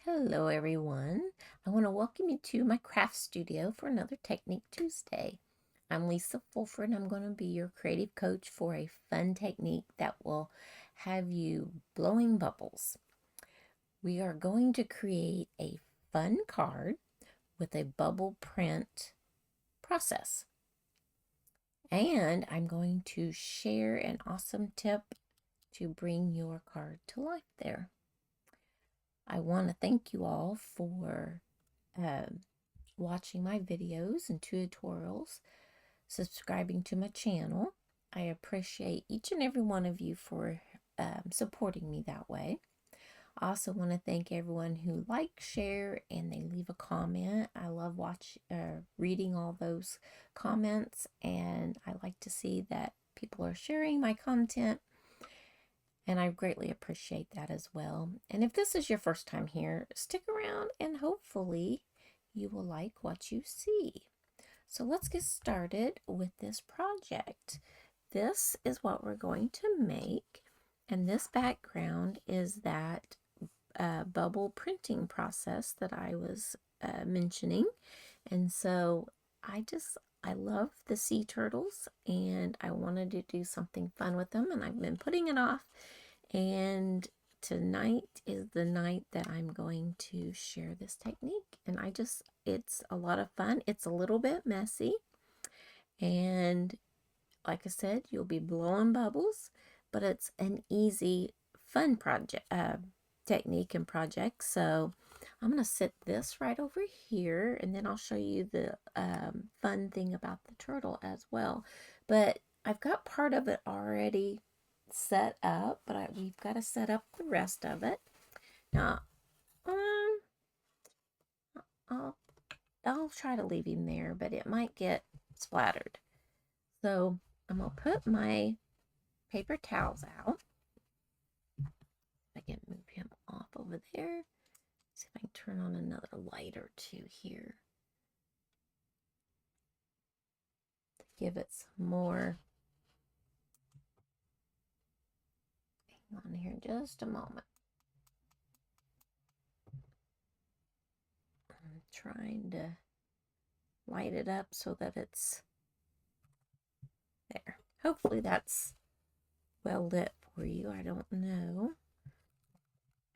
Hello everyone. I want to welcome you to my craft studio for another Technique Tuesday. I'm Lisa Fulford and I'm going to be your creative coach for a fun technique that will have you blowing bubbles. We are going to create a fun card with a bubble print process. And I'm going to share an awesome tip to bring your card to life there. I want to thank you all for watching my videos and tutorials, subscribing to my channel. I appreciate each and every one of you for supporting me that way. I also want to thank everyone who share, and they leave a comment. I love reading all those comments, and I like to see that people are sharing my content, and I greatly appreciate that as well. And if this is your first time here, stick around and hopefully you will like what you see. So let's get started with this project. This is what we're going to make, and this background is that bubble printing process that I was mentioning. And so I love the sea turtles, and I wanted to do something fun with them, and I've been putting it off. And tonight is the night that I'm going to share this technique, and it's a lot of fun. It's a little bit messy, and like I said, you'll be blowing bubbles, but it's an easy, fun project, technique and project. So I'm going to set this right over here, and then I'll show you the fun thing about the turtle as well. But I've got part of it already set up, but we've got to set up the rest of it. Now, I'll try to leave him there, but it might get splattered. So I'm going to put my paper towels out. I can move him off over there. See if I can turn on another light or two here to give it some more. Hang on here just a moment. I'm trying to light it up so that it's there. Hopefully that's well lit for you. I don't know.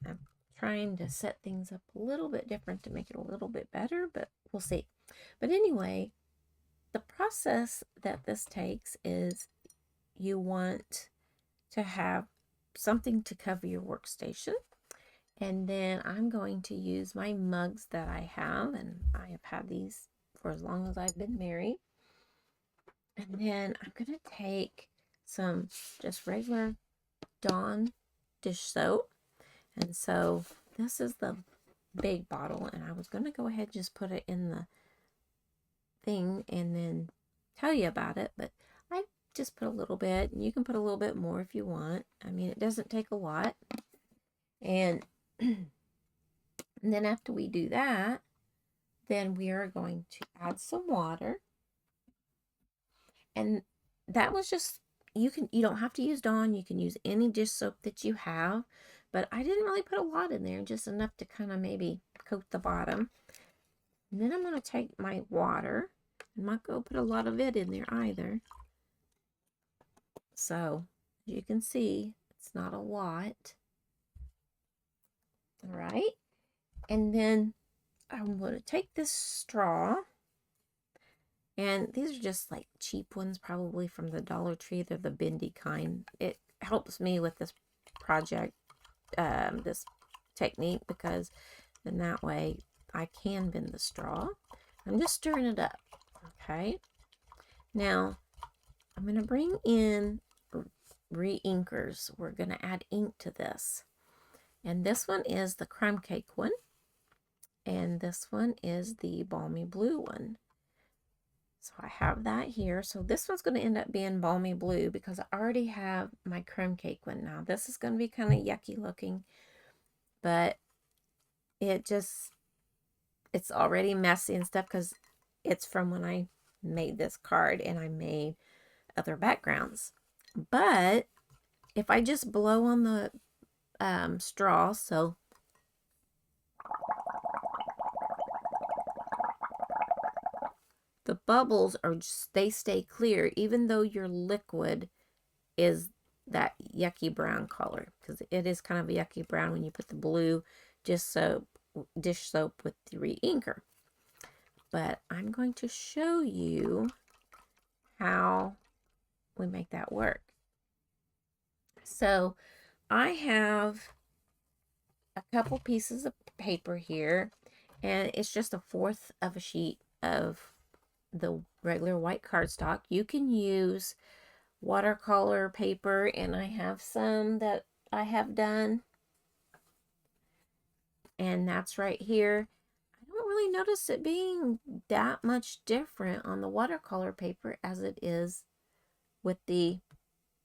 I'm trying to set things up a little bit different to make it a little bit better, but we'll see. But anyway, the process that this takes is you want to have something to cover your workstation. And then I'm going to use my mugs that I have, and I have had these for as long as I've been married. And then I'm going to take some just regular Dawn dish soap. And so this is the big bottle, and I was going to go ahead and just put it in the thing and then tell you about it, but I just put a little bit, and you can put a little bit more if you want. I mean, it doesn't take a lot. And then after we do that, then we are going to add some water. And that was just, you don't have to use Dawn, you can use any dish soap that you have, but I didn't really put a lot in there, just enough to kind of maybe coat the bottom. And then I'm going to take my water. I'm not going to put a lot of it in there either. So, as you can see, it's not a lot. All right. And then I'm going to take this straw. And these are just like cheap ones, probably from the Dollar Tree. They're the bendy kind. It helps me with this project, this technique, because then that way I can bend the straw. I'm just stirring it up. Okay. Now, I'm going to bring in re-inkers. We're going to add ink to this. And this one is the Crumb Cake one. And this one is the Balmy Blue one. So I have that here. So this one's going to end up being Balmy Blue because I already have my Crumb Cake one. Now this is going to be kind of yucky looking, but it's already messy and stuff because it's from when I made this card and I made other backgrounds. But if I just blow on the straw, so The bubbles are just, they stay clear even though your liquid is that yucky brown color, because it is kind of a yucky brown when you put the blue dish soap with the re-inker. But I'm going to show you how we make that work. So I have a couple pieces of paper here, and it's just 1/4 of a sheet of the regular white cardstock. You can use watercolor paper, and I have some that I have done, and that's right here. I don't really notice it being that much different on the watercolor paper as it is with the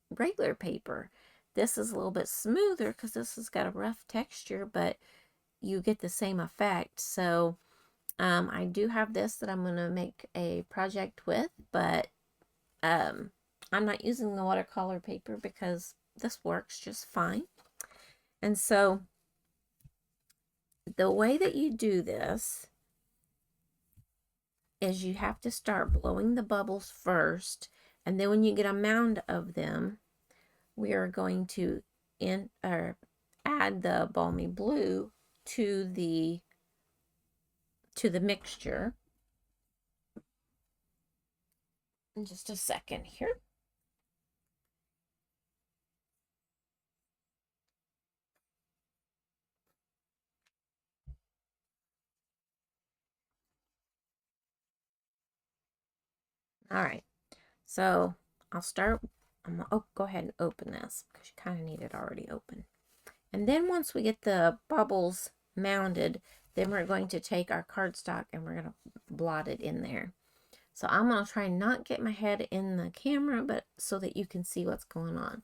regular paper. This is a little bit smoother because this has got a rough texture, but you get the same effect. So I do have this that I'm going to make a project with, but I'm not using the watercolor paper because this works just fine. And so the way that you do this is you have to start blowing the bubbles first, and then when you get a mound of them, we are going to add the balmy blue to the mixture. In just a second here. All right, so I'll start. I'm gonna go ahead and open this because you kind of need it already open. And then once we get the bubbles mounded, then we're going to take our cardstock and we're going to blot it in there. So I'm going to try not get my head in the camera, but so that you can see what's going on.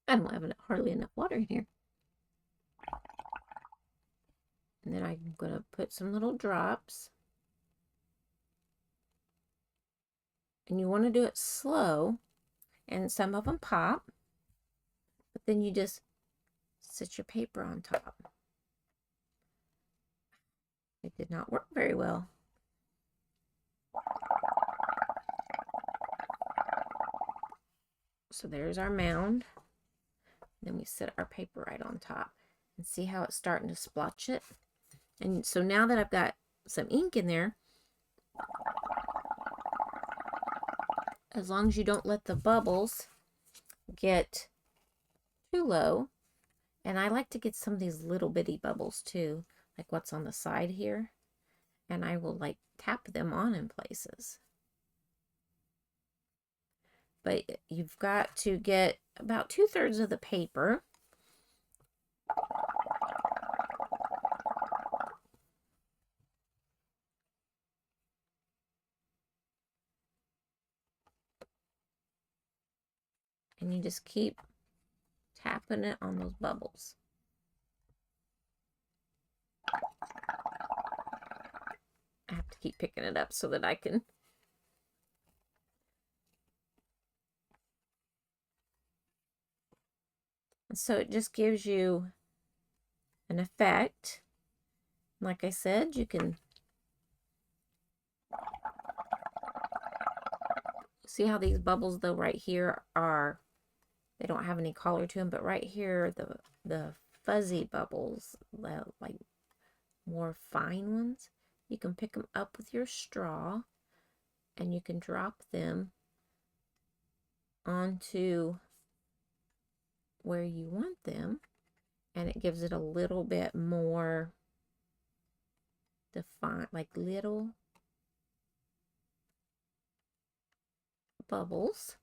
I don't have hardly enough water in here. And then I'm going to put some little drops. And you want to do it slow. And some of them pop. But then you just set your paper on top. It did not work very well. So there's our mound. Then we set our paper right on top. And see how it's starting to splotch it? And so now that I've got some ink in there, as long as you don't let the bubbles get too low, and I like to get some of these little bitty bubbles too, like what's on the side here, and I will like tap them on in places. But you've got to get about 2/3 of the paper. And you just keep tapping it on those bubbles. I have to keep picking it up so that I can. So it just gives you an effect. Like I said, you can see how these bubbles though right here are, they don't have any color to them, but right here the fuzzy bubbles, like more fine ones, you can pick them up with your straw and you can drop them onto where you want them, and it gives it a little bit more defined, like little bubbles.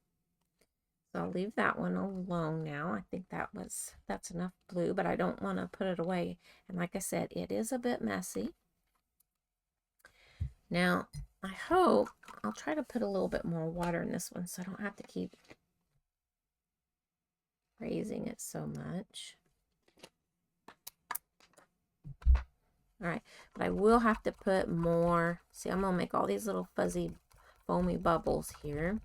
So I'll leave that one alone now. I think that's enough blue, but I don't want to put it away. And like I said, it is a bit messy. Now, I hope I'll try to put a little bit more water in this one so I don't have to keep raising it so much. All right, but I will have to put more. See, I'm gonna make all these little fuzzy foamy bubbles here.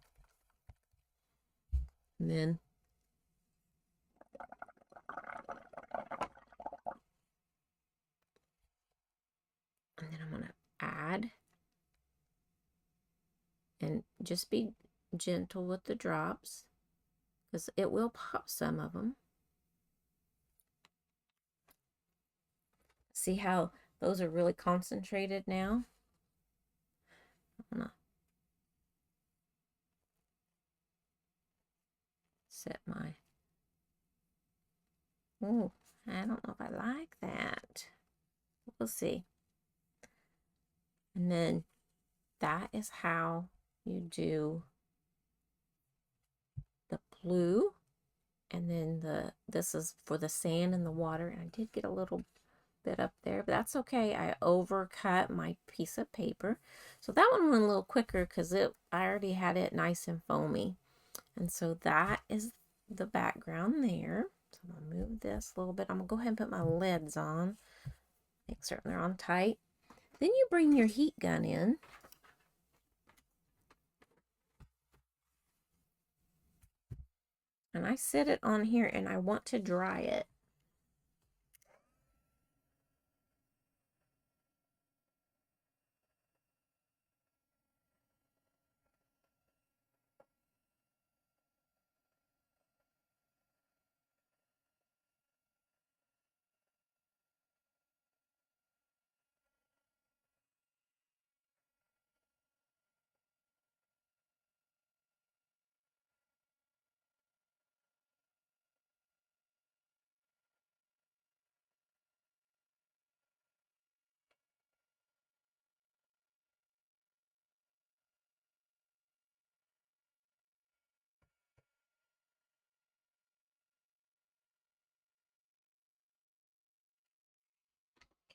And then I'm gonna add, and just be gentle with the drops because it will pop some of them. See how those are really concentrated now? I'm gonna set my, oh, I don't know if I like that. We'll see. And then that is how you do the blue. And then this is for the sand and the water. And I did get a little bit up there, but that's okay. I overcut my piece of paper. So that one went a little quicker because I already had it nice and foamy. And so that is the background there. So I'm going to move this a little bit. I'm going to go ahead and put my lids on. Make certain they're on tight. Then you bring your heat gun in. And I set it on here and I want to dry it.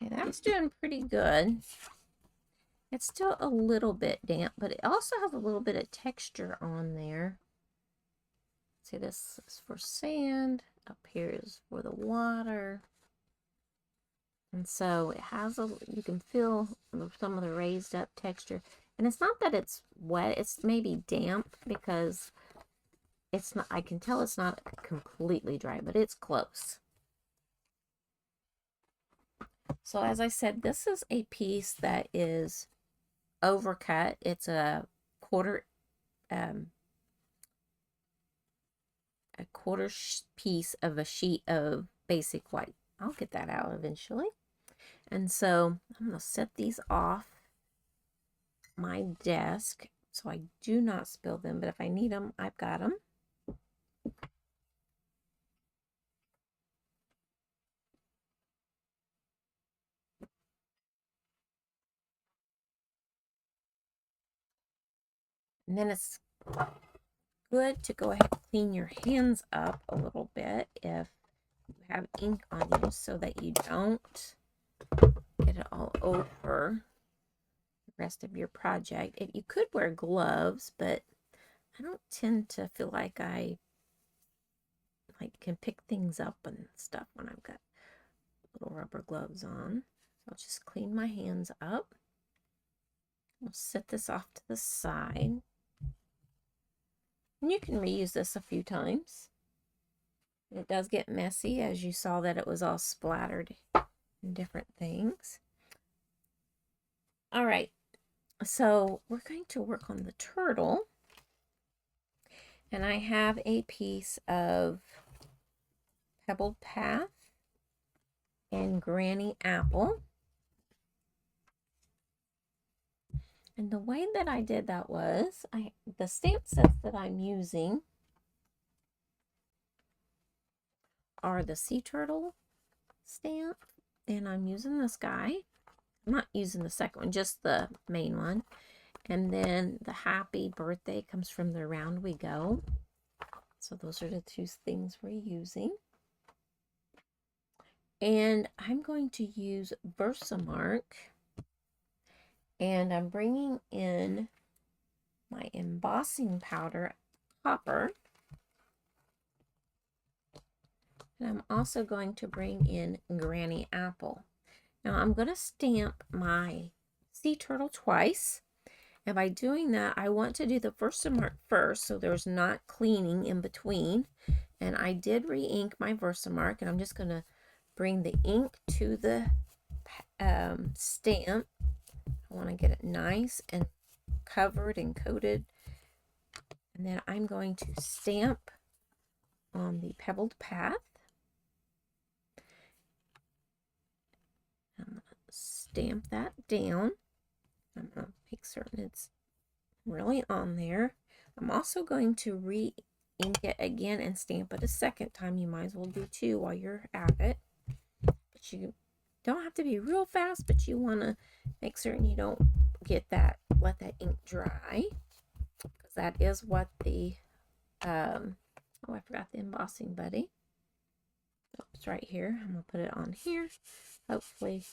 Okay, that's doing pretty good. It's still a little bit damp, but it also has a little bit of texture on there. See, this is for sand. Up here is for the water. And so it has you can feel some of the raised up texture. And it's not that it's wet, it's maybe damp because it's not, I can tell it's not completely dry, but it's close. So as I said, this is a piece that is overcut. It's a quarter piece of a sheet of basic white. I'll get that out eventually. And so I'm going to set these off my desk so I do not spill them, but if I need them, I've got them. And then it's good to go ahead and clean your hands up a little bit if you have ink on you so that you don't get it all over the rest of your project. If you could wear gloves, but I don't tend to feel like I can pick things up and stuff when I've got little rubber gloves on. So I'll just clean my hands up. I'll set this off to the side. And you can reuse this a few times. It does get messy, as you saw that it was all splattered in different things. All right, so we're going to work on the turtle. And I have a piece of Pebbled Path and Granny Apple. And the way that I did that was, the stamp sets that I'm using are the sea turtle stamp, and I'm using this guy. I'm not using the second one, just the main one. And then the happy birthday comes from the Round We Go. So those are the two things we're using. And I'm going to use VersaMark. And I'm bringing in my embossing powder copper. And I'm also going to bring in Granny Apple. Now I'm going to stamp my sea turtle twice. And by doing that, I want to do the VersaMark first, so there's not cleaning in between. And I did re-ink my VersaMark, and I'm just going to bring the ink to the stamp. I want to get it nice and covered and coated. And then I'm going to stamp on the Pebbled Path. I'm going to stamp that down. I'm going to make certain it's really on there. I'm also going to re-ink it again and stamp it a second time. You might as well do two while you're at it. But you don't have to be real fast, but you want to make certain you don't let that ink dry, because that is what the oh, I forgot the embossing buddy. Oh, it's right here. I'm gonna put it on here. Hopefully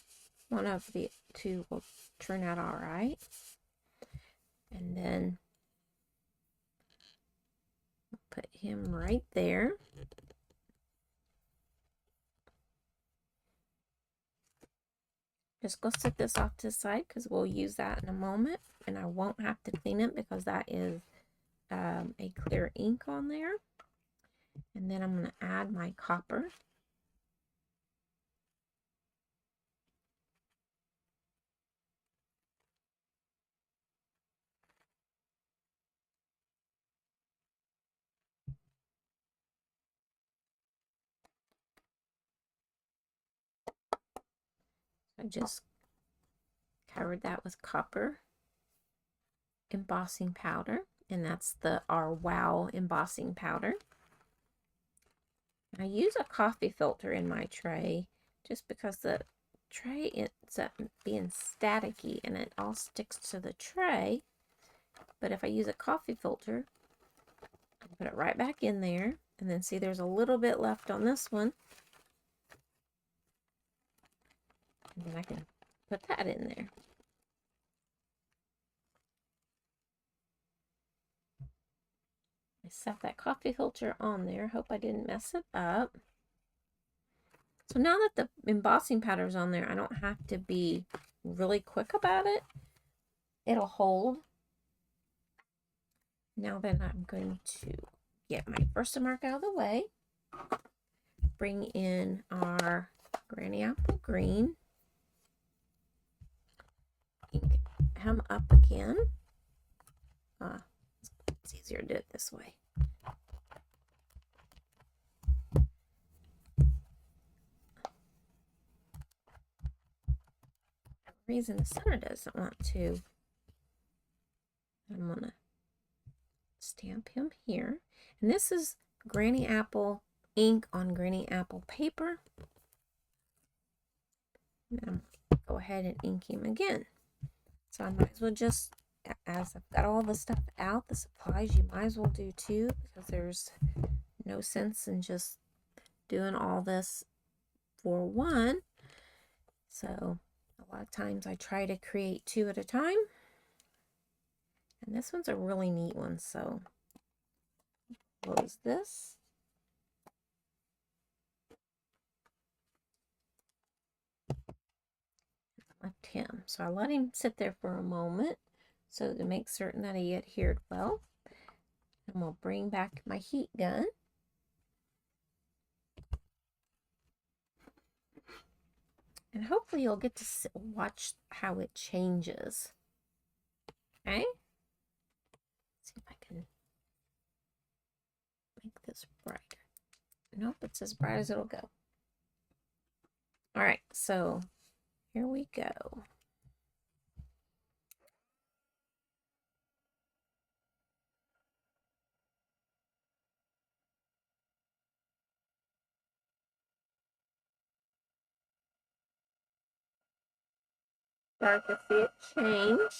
one of the two will turn out all right. And then put him right there. Just go set this off to the side because we'll use that in a moment, and I won't have to clean it because that is a clear ink on there. And then I'm going to add my copper. I just covered that with copper embossing powder, and that's our Wow embossing powder. I use a coffee filter in my tray just because the tray ends up being staticky and it all sticks to the tray. But if I use a coffee filter, I put it right back in there, and then see there's a little bit left on this one. And then I can put that in there. I set that coffee filter on there. Hope I didn't mess it up. So now that the embossing powder is on there, I don't have to be really quick about it. It'll hold. Now then I'm going to get my VersaMark out of the way. Bring in our Granny Apple Green. Ink him up again. It's easier to do it this way. For some reason the center doesn't want to. I'm going to stamp him here. And this is Granny Apple ink on Granny Apple paper. And I'm going to go ahead and ink him again. So I might as well just, as I've got all the stuff out, the supplies, you might as well do two, because there's no sense in just doing all this for one. So a lot of times I try to create two at a time. And this one's a really neat one, so close this. Left him. So I let him sit there for a moment so to make certain that he adhered well. And we'll bring back my heat gun. And hopefully you'll get to watch how it changes. Okay? Let's see if I can make this brighter. Nope, it's as bright as it'll go. All right, so here we go. Start to see it change.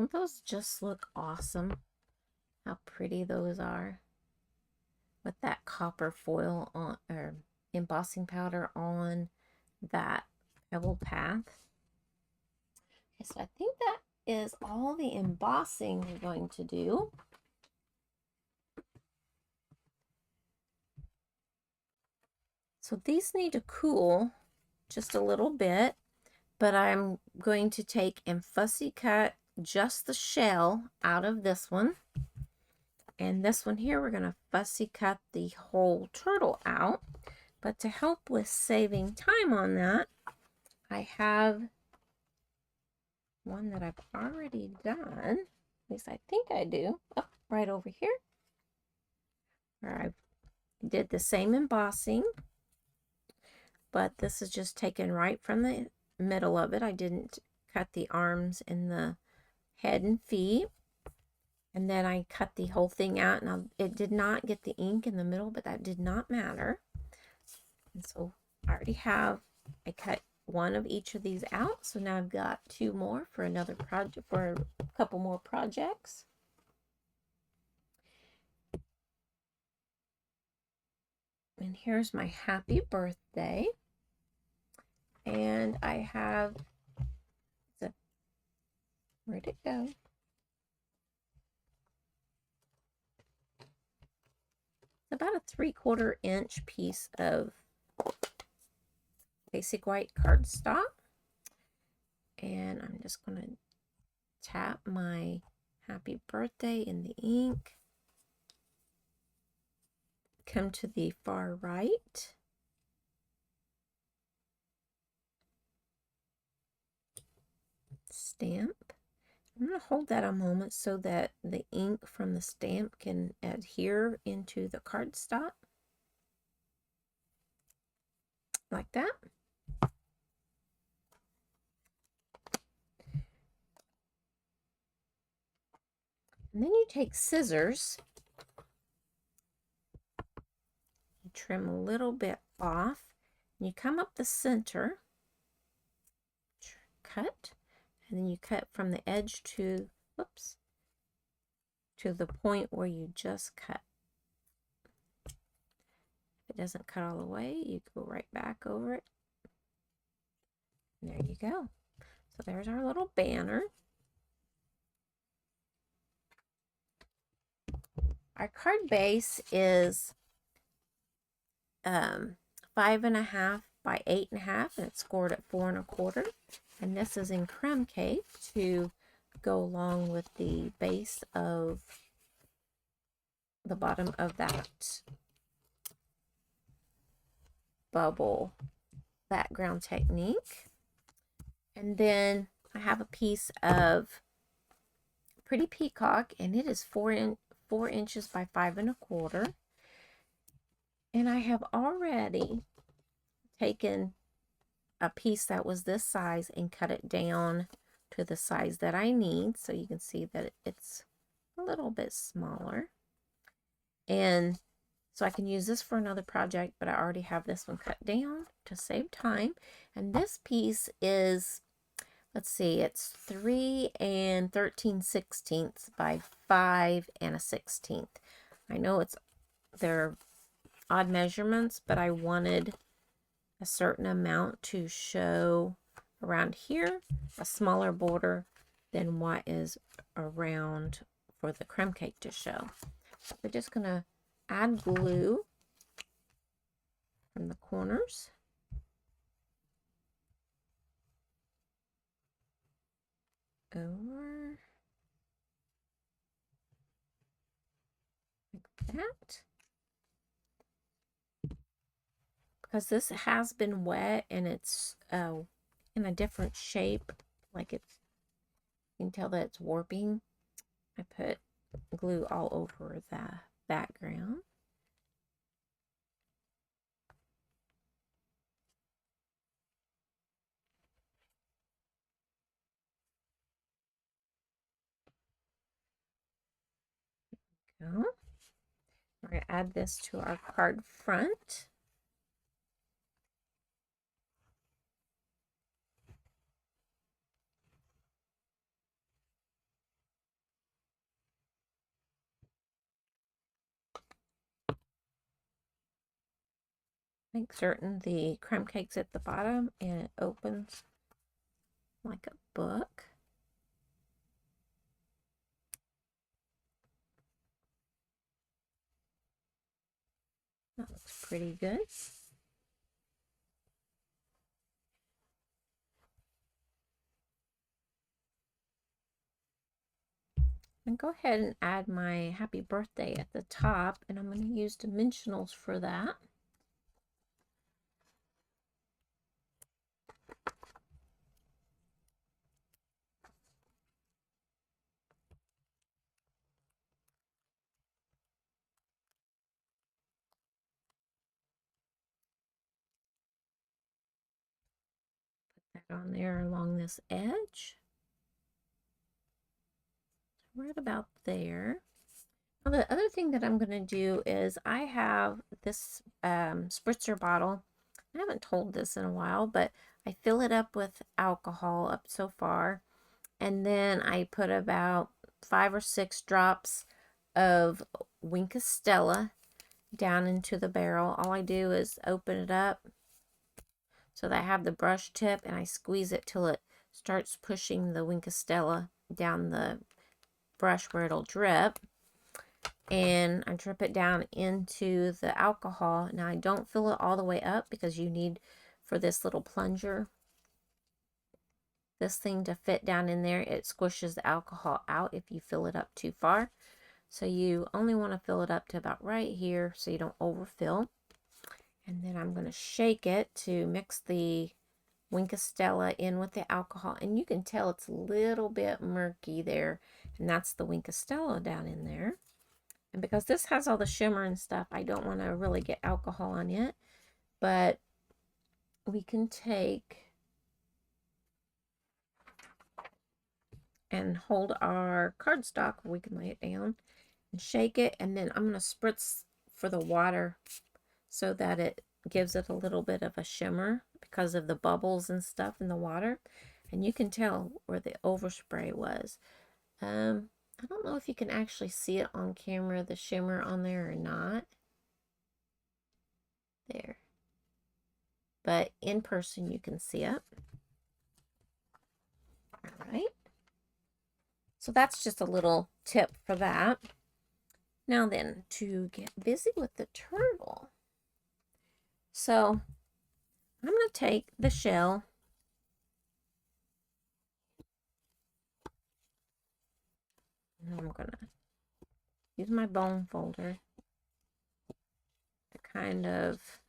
Don't those just look awesome? How pretty those are. With that copper foil on, or embossing powder on that Pebbled Path. Okay, so I think that is all the embossing we're going to do. So these need to cool just a little bit, but I'm going to take and fussy cut just the shell out of this one. And this one here, we're going to fussy cut the whole turtle out. But to help with saving time on that, I have one that I've already done. At least I think I do. Oh, right over here. Where I did the same embossing. But this is just taken right from the middle of it. I didn't cut the arms and the head and feet. And then I cut the whole thing out. Now, it did not get the ink in the middle, but that did not matter. And so I already have, I cut one of each of these out. So now I've got two more for another project, for a couple more projects. And here's my happy birthday. And I have, where'd it go? About a 3/4 inch piece of basic white cardstock. And I'm just going to tap my happy birthday in the ink. Come to the far right. Stamp. I'm going to hold that a moment so that the ink from the stamp can adhere into the cardstock. Like that. And then you take scissors. You trim a little bit off. And you come up the center. Cut. And then you cut from the edge to, whoops, to the point where you just cut. If it doesn't cut all the way, you go right back over it. And there you go. So there's our little banner. Our card base is 5.5 by 8.5, and it's scored at 4 1/4. And this is in Crumb Cake to go along with the base of the bottom of that bubble background technique. And then I have a piece of Pretty Peacock, and it is 4 inches by 5 1/4. And I have already taken a piece that was this size and cut it down to the size that I need. So you can see that it's a little bit smaller. And so I can use this for another project, but I already have this one cut down to save time. And this piece is, let's see, it's 3 13/16 by 5 1/16. I know they're odd measurements, but I wanted a certain amount to show around here, a smaller border than what is around for the crumb cake to show. So we're just going to add glue from the corners. Over like that. Because this has been wet and it's in a different shape, like you can tell that it's warping. I put glue all over the background. There we go. We're going to add this to our card front. Make certain the crumb cake's at the bottom and it opens like a book. That looks pretty good. And go ahead and add my happy birthday at the top, and I'm going to use dimensionals for that. Put that on there along this edge. Right about there. Now, the other thing that I'm going to do is I have this spritzer bottle. I haven't told this in a while, but I fill it up with alcohol up so far. And then I put about 5 or 6 drops of Wink of Stella down into the barrel. All I do is open it up so that I have the brush tip, and I squeeze it till it starts pushing the Wink of Stella down the brush where it'll drip. And I drip it down into the alcohol. Now I don't fill it all the way up because you need, for this little plunger, this thing to fit down in there. It squishes the alcohol out if you fill it up too far. So you only want to fill it up to about right here so you don't overfill. And then I'm going to shake it to mix the Wink of Stella in with the alcohol. And you can tell it's a little bit murky there. And that's the Wink of Stella down in there. And because this has all the shimmer and stuff, I don't want to really get alcohol on it. But we can take and hold our cardstock, we can lay it down and shake it. And then I'm going to spritz for the water so that it gives it a little bit of a shimmer because of the bubbles and stuff in the water. And you can tell where the overspray was. I don't know if you can actually see it on camera, the shimmer on there or not. There. But in person you can see it. All right. So that's just a little tip for that. Now then, to get busy with the turtle. So I'm going to take the shell and I'm going to use my bone folder to kind of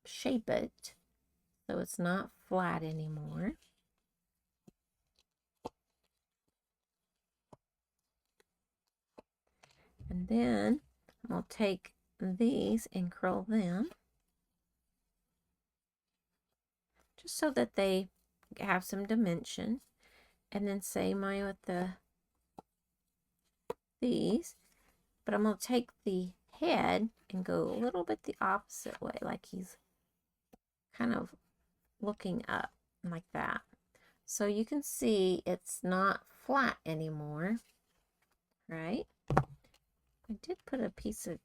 shape it so it's not flat anymore. And then I'll take these and curl them just so that they have some dimension. And then same way with these. But I'm going to take the head and go a little bit the opposite way, like he's kind of looking up like that. So you can see it's not flat anymore, right? I did put a piece of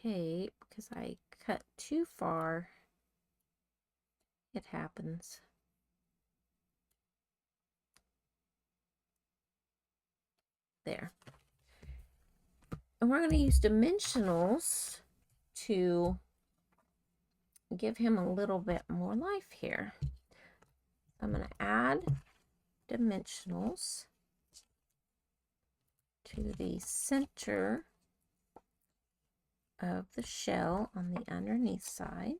tape because I cut too far. It happens. There. And we're going to use dimensionals to give him a little bit more life here. I'm going to add dimensionals to the center of the shell on the underneath side.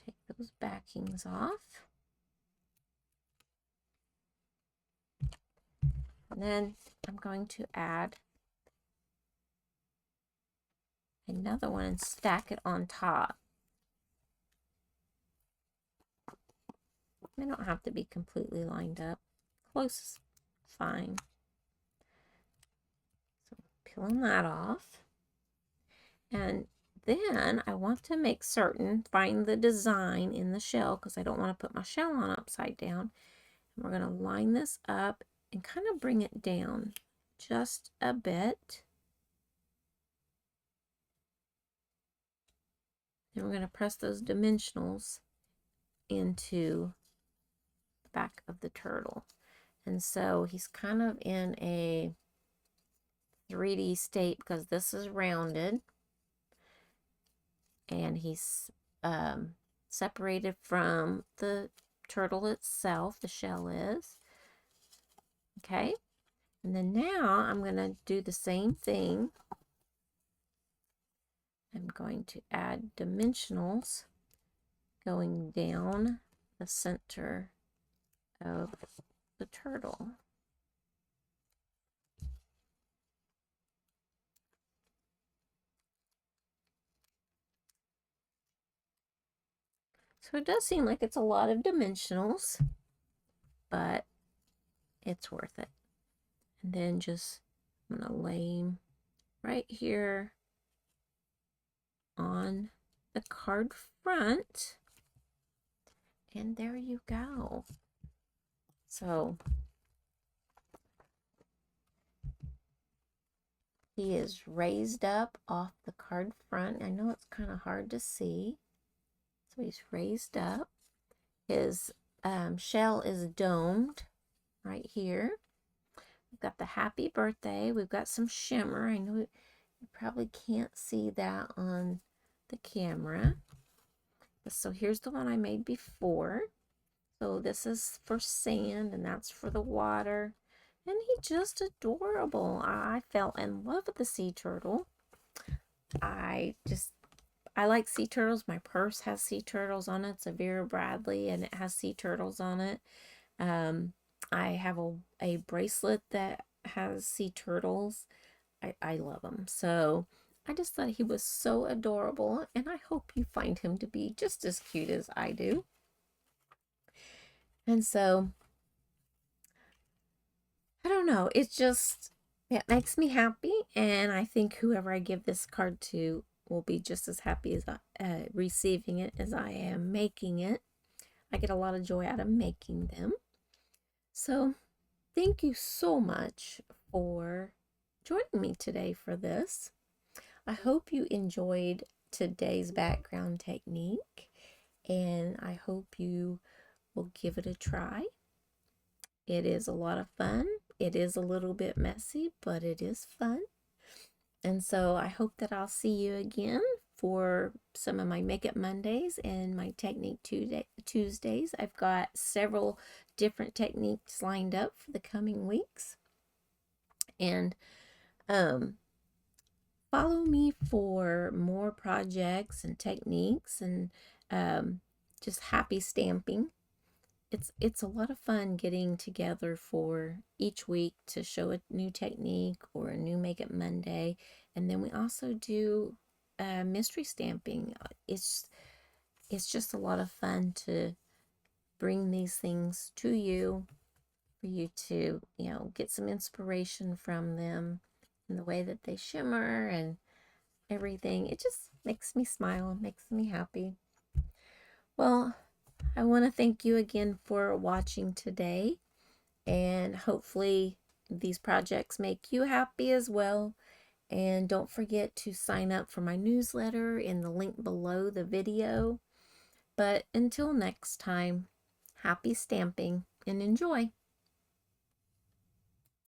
Take those backings off. And then I'm going to add another one and stack it on top. They don't have to be completely lined up. Close is fine. So peeling that off. And then I want to make certain, find the design in the shell because I don't want to put my shell on upside down. And we're going to line this up and kind of bring it down just a bit. Then we're going to press those dimensionals into the back of the turtle. And so he's kind of in a 3D state because this is rounded. And he's separated from the turtle itself, the shell is. Okay. And then now I'm going to do the same thing. I'm going to add dimensionals going down the center of the turtle. So it does seem like it's a lot of dimensionals, but it's worth it. And then just, I'm going to lay him right here on the card front. And there you go. So he is raised up off the card front. I know it's kind of hard to see. So he's raised up. His shell is domed right here. We've got the happy birthday. We've got some shimmer. I know you probably can't see that on the camera. So here's the one I made before. So this is for sand and that's for the water. And he's just adorable. I fell in love with the sea turtle. I like sea turtles. My purse has sea turtles on it. It's a Vera Bradley and it has sea turtles on it. I have a bracelet that has sea turtles. I love him. So I just thought he was so adorable, and I hope you find him to be just as cute as I do. And so, I don't know, it makes me happy, and I think whoever I give this card to will be just as happy as receiving it as I am making it. I get a lot of joy out of making them. So, thank you so much for joining me today for this. I hope you enjoyed today's background technique, and I hope you will give it a try. It is a lot of fun. It is a little bit messy, but it is fun. And so I hope that I'll see you again for some of my Makeup Mondays and my Technique Tuesdays. I've got several different techniques lined up for the coming weeks. And follow me for more projects and techniques and just happy stamping. It's a lot of fun getting together for each week to show a new technique or a new Makeup Monday. And then we also do mystery stamping. It's just a lot of fun to bring these things to you, for you to, get some inspiration from them and the way that they shimmer and everything. It just makes me smile, makes me happy. Well, I want to thank you again for watching today, and hopefully these projects make you happy as well. And don't forget to sign up for my newsletter in the link below the video. But until next time, happy stamping and enjoy.